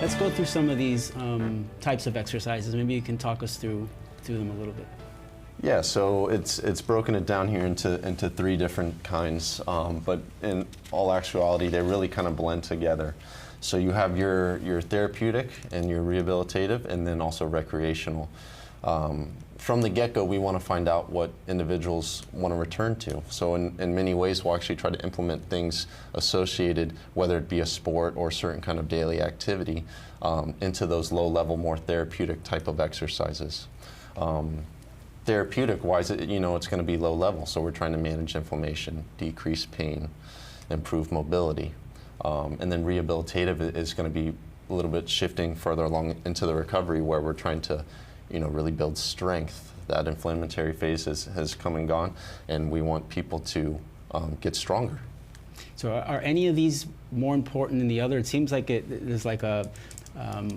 Let's go through some of these types of exercises. Maybe you can talk us through them a little bit. Yeah, so it's broken it down here into three different kinds, but in all actuality, they really kind of blend together. So you have your therapeutic and your rehabilitative, and then also recreational. From the get-go, we want to find out what individuals want to return to. So in many ways, we'll actually try to implement things associated, whether it be a sport or a certain kind of daily activity, into those low-level, more therapeutic type of exercises. Therapeutic-wise, it's going to be low level, so we're trying to manage inflammation, decrease pain, improve mobility. And then rehabilitative is going to be a little bit shifting further along into the recovery, where we're trying to really build strength. That inflammatory phase has come and gone, and we want people to get stronger. So are any of these more important than the other? It seems like there's like a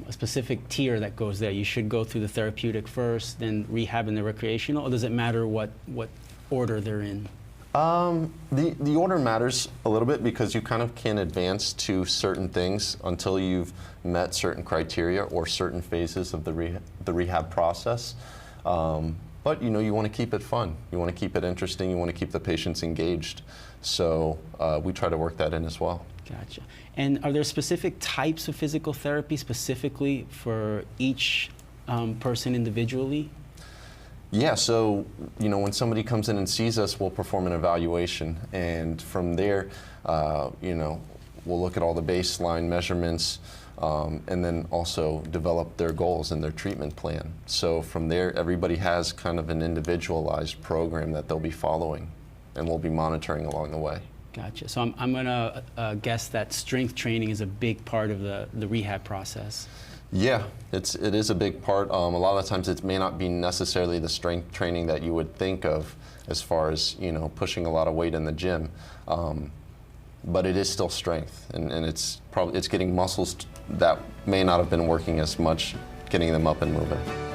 specific tier that goes there. You should go through the therapeutic first, then rehab and the recreational, or does it matter what order they're in? The order matters a little bit, because you kind of can't advance to certain things until you've met certain criteria or certain phases of the rehab process. But you want to keep it fun. You want to keep it interesting. You want to keep the patients engaged. So we try to work that in as well. Gotcha. And are there specific types of physical therapy specifically for each person individually? Yeah, so when somebody comes in and sees us, we'll perform an evaluation, and from there, we'll look at all the baseline measurements, and then also develop their goals and their treatment plan. So from there, everybody has kind of an individualized program that they'll be following, and we'll be monitoring along the way. Gotcha. So I'm going to guess that strength training is a big part of the rehab process. Yeah, it is a big part. A lot of the times it may not be necessarily the strength training that you would think of as far as pushing a lot of weight in the gym, but it is still strength, and it's getting muscles that may not have been working as much, getting them up and moving.